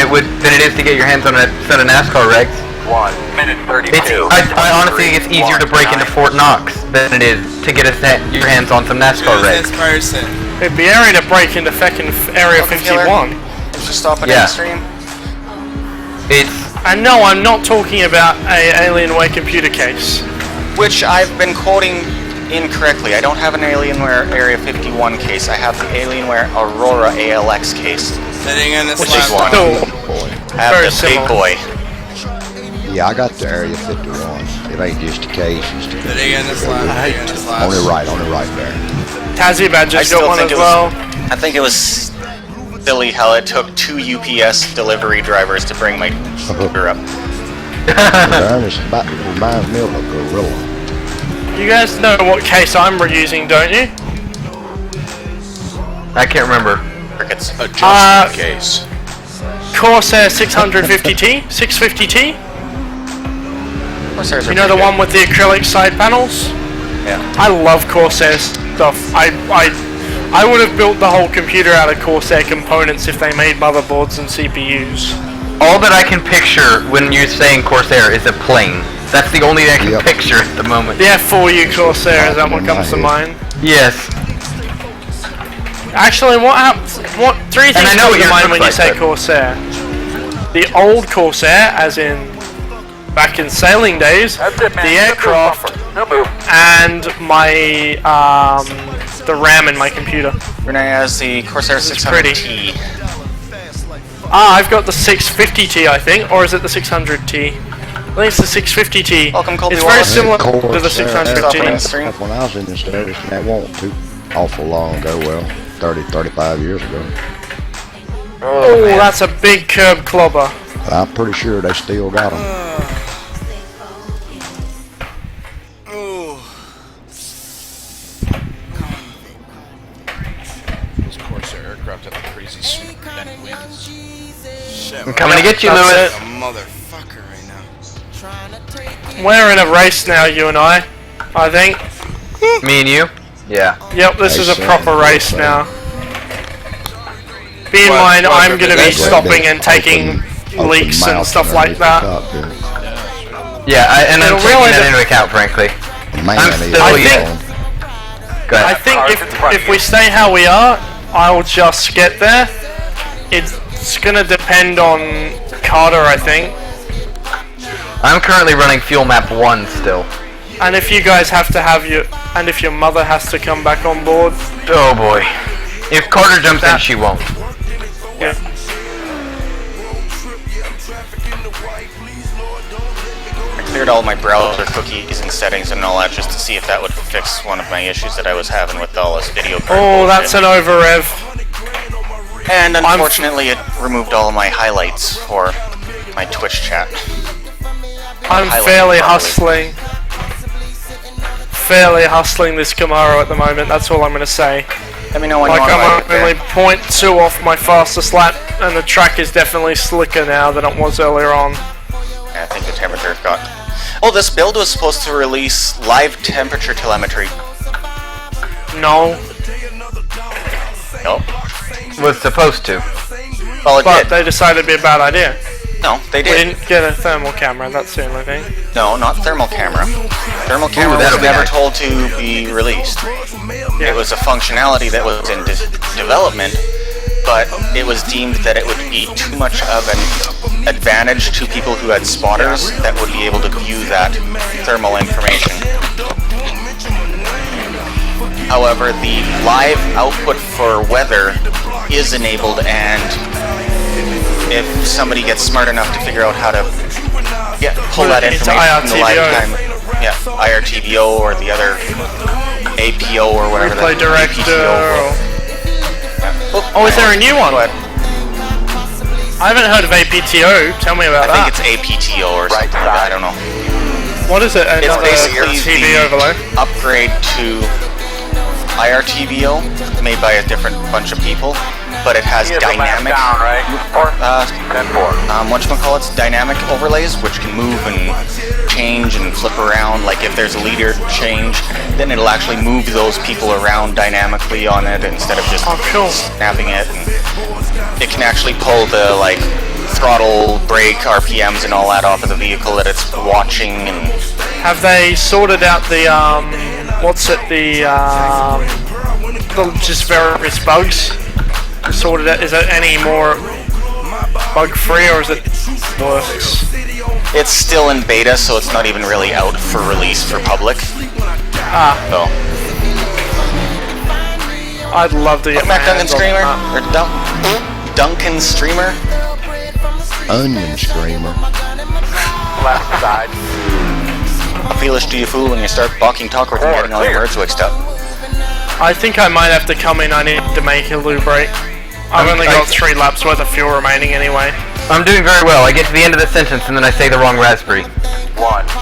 than it is to get your hands on a set of NASCAR regs. 1 minute 32. I honestly think it's easier to break into Fort Knox than it is to get your hands on some NASCAR regs. This person. It'd be area to break into fucking Area 51. Just stop an stream. And no, I'm not talking about a Alienware computer case. Which I've been quoting incorrectly. I don't have an Alienware Area 51 case. I have the Alienware Aurora ALX case. Sitting in this Which is one. I have the big boy. Yeah, I got the Area 51. It ain't just a case. It's the Sitting in this lab. on the right there. Tazzy Badger's got one as well. I think it was silly how it took 2 UPS delivery drivers to bring my computer up. It reminds me of a gorilla. You guys know what case I'm reusing, don't you? I can't remember. Crickets. Adjustment case. Corsair 650T? 650T? Corsairs are You know the pretty one with the acrylic side panels? Yeah. I love Corsair stuff. I would have built the whole computer out of Corsair components if they made motherboards and CPUs. All that I can picture when you're saying Corsair is a plane. That's the only thing I can picture at the moment. The F4U Corsair, is that what comes to mind? Yes. Actually, three things come to mind when you say Corsair. The old Corsair, as in back in sailing days, the aircraft, and the RAM in my computer. Renee has the Corsair 600T. I've got the 650T, I think, or is it the 600T? I think it's the 650T. Welcome, Colby it's very Wallace. similar to the 600T. When I was in the service, and that wasn't too awful long ago, well, 35 years ago. Oh, that's a big curb clobber. But I'm pretty sure they still got them. This Corsair aircraft had a crazy sweep bent wings. Shit, I'm coming to get you, Lewis. A motherfucker right now. We're in a race now, you and I think. Me and you? Yeah. Yep, this is a proper race now. Be in mind, I'm going to be stopping and taking leaks and stuff like that. Yeah, and I'm taking that into account, frankly. I think if we stay how we are, I'll just get there. It's going to depend on Carter, I think. I'm currently running fuel map 1 still. And if you guys have to have and if your mother has to come back on board. Oh boy. If Carter jumps in, she won't. Yeah. I cleared all my browser cookies and settings and all that just to see if that would fix one of my issues that I was having with all this video card Oh, that's an over-rev. And unfortunately it removed all of my highlights for my Twitch chat. I'm fairly hustling this Camaro at the moment, that's all I'm going to say. Let me know when I'm only 0.2 off my fastest lap, and the track is definitely slicker now than it was earlier on. Yeah, I think the temperature got... Oh, this build was supposed to release live temperature telemetry. No. Nope. Was supposed to. Well, But they decided it'd be a bad idea. No, they did. We didn't get a thermal camera, that's the only thing. No, not thermal camera. Thermal camera was never told to be released. Yeah. It was a functionality that was in development, but it was deemed that it would be too much of an advantage to people who had spotters that would be able to view that thermal information. However, the live output for weather is enabled, and if somebody gets smart enough to figure out how to pull that information from the live time, IRTVO or the other APO or whatever. Replay director. Oh, is there a new one? I haven't heard of APTO. Tell me about that. I think it's APTO or something like that. I don't know. What is it? It's basically TV the overlay upgrade to IRTVO made by a different bunch of people, but it has dynamic, whatchamacallit's dynamic overlays, which can move and change and flip around. Like if there's a leader change, then it'll actually move those people around dynamically on it instead of just snapping it. And it can actually pull the throttle, brake, RPMs, and all that off of the vehicle that it's watching. And have they sorted out the just various bugs? Sorted out. Is it any more bug-free, or is it worse? it's still in beta, so it's not even really out for release for public. So. I'd love to get my Duncan hands on Streamer? that. Or Duncan Streamer? Onion Screamer. Left side. Foolish do you fool when you start balking talkers and getting all your words mixed up. I think I might have to come in. I need to make a lube break. I've only got 3 laps worth of fuel remaining anyway. I'm doing very well. I get to the end of the sentence and then I say the wrong raspberry. 1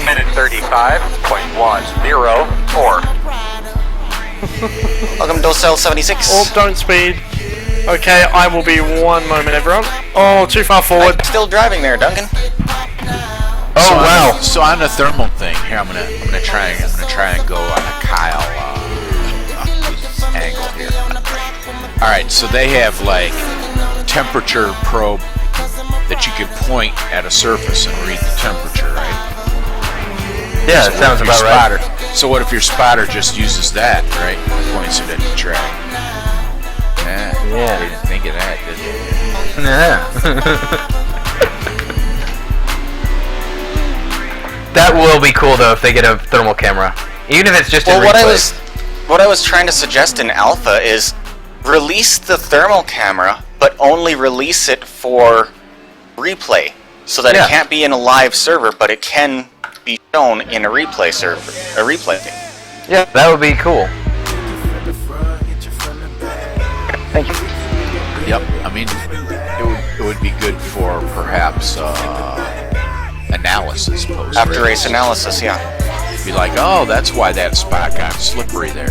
minute 35.104. Welcome to Docel 76. Oh, don't speed. Okay, I will be 1 moment, everyone. Oh, too far forward. I'm still driving there, Duncan. Oh wow! So on the thermal thing here, I'm gonna try and go on a Kyle angle here. All right, so they have like temperature probe that you can point at a surface and read the temperature, right? Yeah, So it sounds what if your about right. spotter, so what if your spotter just uses that, right? And points it at the track. Yeah. They didn't think of that, did they? Yeah. That will be cool though if they get a thermal camera, even if it's just in replay. What I was trying to suggest in alpha is release the thermal camera, but only release it for replay, so that it can't be in a live server, but it can be shown in a replay server, a replay thing. Yeah, that would be cool. Thank you. Yep. I mean, it would be good for perhaps analysis post After race analysis, yeah. Be like, oh, that's why that spot got slippery there.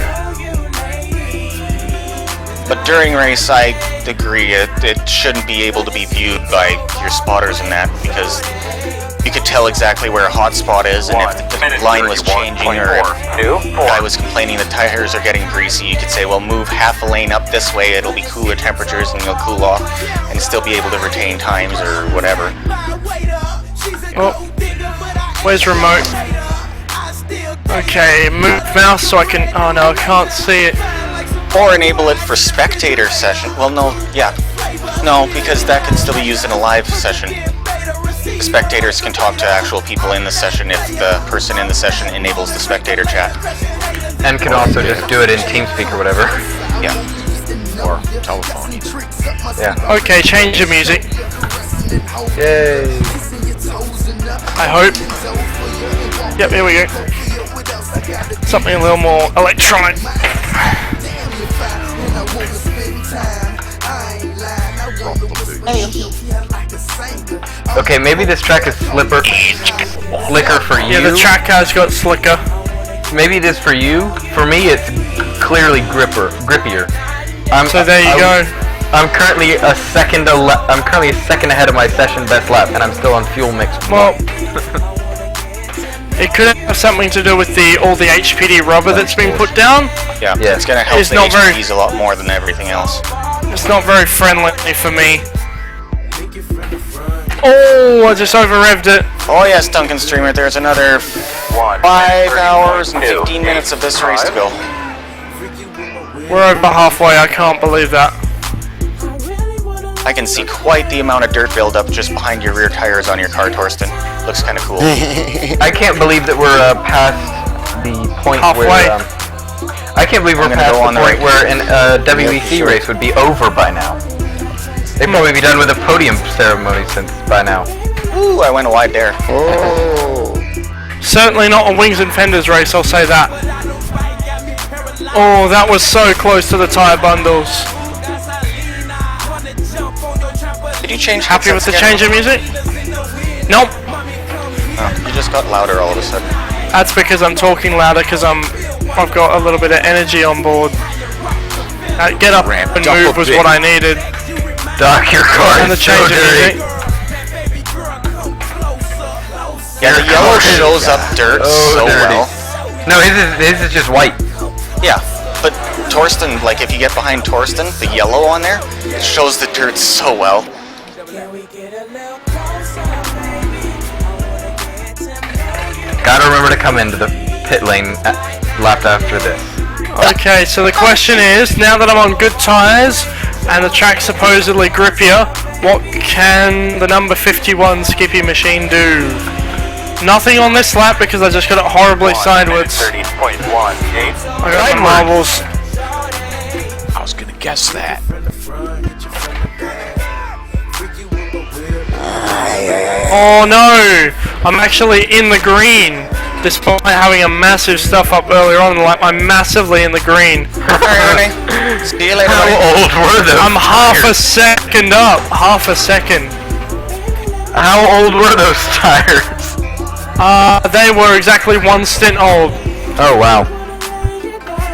But during race, I agree, it shouldn't be able to be viewed by your spotters and that, because you could tell exactly where a hot spot is, and if the line was changing or if the guy was complaining the tires are getting greasy, you could say, well, move half a lane up this way, it'll be cooler temperatures and you'll cool off and still be able to retain times or whatever. Oh, where's remote? Okay, move mouse so I can. Oh no, I can't see it. Or enable it for spectator session. Well, no, yeah. No, because that could still be used in a live session. Spectators can talk to actual people in the session if the person in the session enables the spectator chat. And can also just do it in TeamSpeak or whatever. Yeah. Or telephone. Yeah. Okay, change the music. Yay. I hope. Yep, here we go. Something a little more electronic. Okay, maybe this track is slicker for you. Yeah, the track has got slicker. Maybe it is for you. For me, it's clearly grippier. So there you go. I'm currently a second ahead of my session best lap, and I'm still on fuel mix. Well, it could have something to do with all the HPD rubber that's been put down. Yeah, it's gonna help It's the not very- HPDs a lot more than everything else. It's not very friendly for me. Oh, I just over-revved it. Oh yes, Duncan Streamer, there's another 5 hours and 15 minutes of this race to go. We're over halfway, I can't believe that. I can see quite the amount of dirt buildup just behind your rear tires on your car, Torsten. Looks kind of cool. I can't believe that we're past the point Halfway. where... I can't believe we're I'm gonna past go on the the point right. where a WEC race would be over by now. They'd probably be done with a podium ceremony since by now. Ooh, I went wide there. Oh. Certainly not a wings and fenders race, I'll say that. Oh, that was so close to the tyre bundles. Did you change Happy with the headsets change again? of music? Nope. Oh, you just got louder all of a sudden. That's because I'm talking louder because I've got a little bit of energy on board. Get up Ramped and up move a was bit. what I needed. Doc, your car And the is so change of dirty. music. Yeah, the yellow shows up dirt so dirty. well. No, his is just white. Yeah, but Torsten, like if you get behind Torsten, the yellow on there, it shows the dirt so well. Gotta remember to come into the pit lane left after this. Okay, so the question is, now that I'm on good tyres and the track's supposedly grippier, what can the number 51 Skippy machine do? Nothing on this lap because I just got it horribly sideways. 30.18. I got the marbles. I was gonna guess that. Oh no! I'm actually in the green, despite having a massive stuff up earlier on. Like, I'm massively in the green. Alright, Ernie. See you later, How buddy. old were those I'm half a tires? second up. Half a second. How old were those tires? They were exactly one stint old. Oh wow.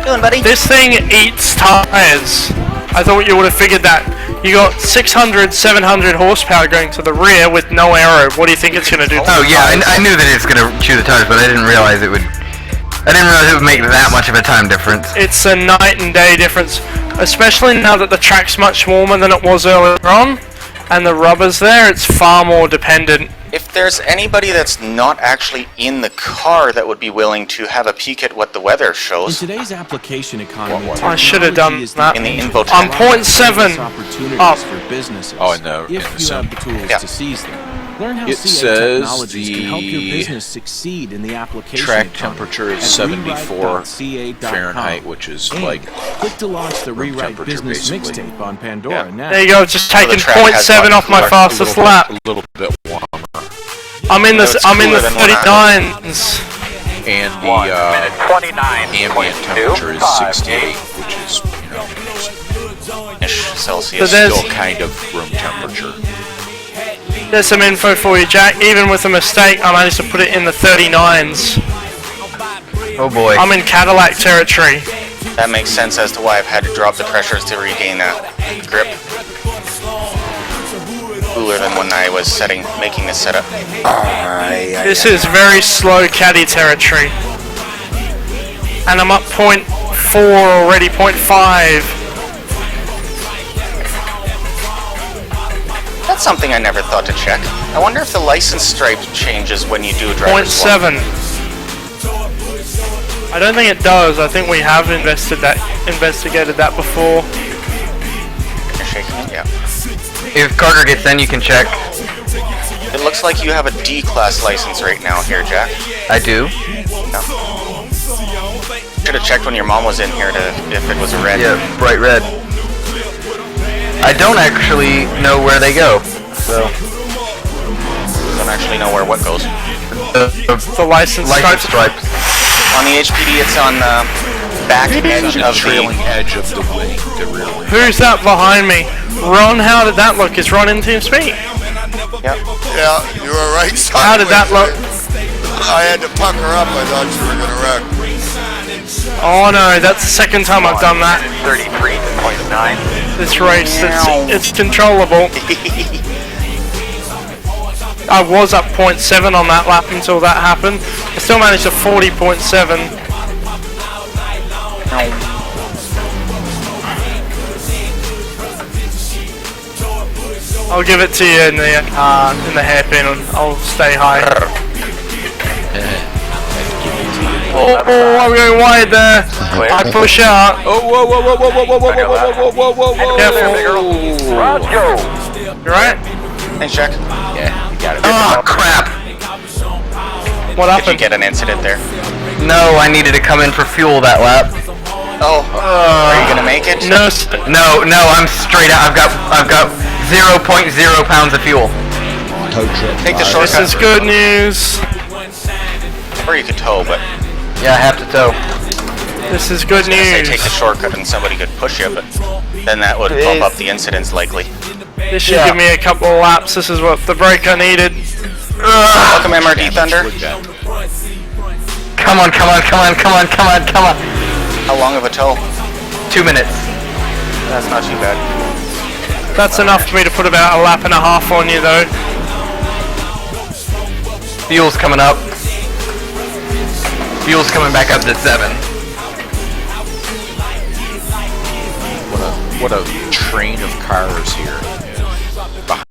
Doing, buddy? This thing eats tires. I thought you would have figured that. You got 600, 700 horsepower going to the rear with no aero. What do you think it's going to do? Oh yeah, I knew that it's gonna chew the tires, but I didn't realize it would. I didn't realize it would make that much of a time difference. It's a night and day difference, especially now that the track's much warmer than it was earlier on, and the rubber's there. It's far more dependent. If there's anybody that's not actually in the car that would be willing to have a peek at what the weather In shows, today's application economy, I should have done technology is the that. in the engine info I'm tank. 0.7 opportunities up. for businesses. Oh, in the if you have sim. the tools Yeah. to seize them. Learn how It CA says technologies can help your the business succeed in the application Track economy temperature is at 74 rewrite.ca.com. Fahrenheit, which is And like click to launch the room Rewrite temperature, Business basically. mixtape on Pandora now. There you go. Just taking track has 0.7 off my gotten fastest lap. a little bit warmer. I'm in the it's I'm in the cooler than what 39s. And 1 the minute 29. ambient temperature is 68, which is, you know, Ish Celsius. So there's- still kind of room temperature. There's some info for you, Jack. Even with a mistake, I managed to put it in the 39s. Oh boy. I'm in Cadillac territory. That makes sense as to why I've had to drop the pressures to regain that grip. Cooler than when I was making this setup. This is very slow caddy territory. And I'm up 0.4 already, 0.5. That's something I never thought to check. I wonder if the license stripe changes when you do a driver's swap. 0.7. I don't think it does. I think we have investigated that before. You're shaking it? Yeah. If Carter gets in, you can check. It looks like you have a D-class license right now here, Jack. I do. Should have checked when your mom was in here if it was a red. Yeah, bright red. I don't actually know where they go, so Don't actually know where what goes. The license stripes. On the HPD, it's on the back edge The of trailing the. edge of the wing, the rear wing. Who's that behind me? Ron, how did that look? Is Ron in Team Speed? Yep. Yeah, you were right. How did that look? I had to pucker up. I thought you were gonna wreck. Oh no, that's the second time I've done that. 33.9. This race, it's controllable. I was up 0.7 on that lap until that happened. I still managed a 40.7. I'll give it to you in the hairpin. I'll stay high. Oh, I'm going wide there. I push out. Oh, whoa, whoa, whoa, whoa, whoa, whoa, whoa, whoa, whoa, whoa, whoa, whoa, Careful. Roger. You right? Thanks, Jack. Yeah, you got it. Oh crap! Did What you happened? get an incident there? No, I needed to come in for fuel that lap. Oh, are you gonna make it? No, No, I'm straight out. I've got 0.0 pounds of fuel. Tow truck. Take the fire. this is good news. Or you could tow, but Yeah, I have to tow. This is good I say news. take the shortcut and somebody could push you, but then that would bump up the incidents likely. This should give me a couple of laps. This is what the break I needed. Welcome, MRD Thunder. Come on. How long of a tow? 2 minutes. That's not too bad. That's enough for me to put about a lap and a half on you, though. Fuel's coming up. Fuel's coming back up to 7. What a train of cars here.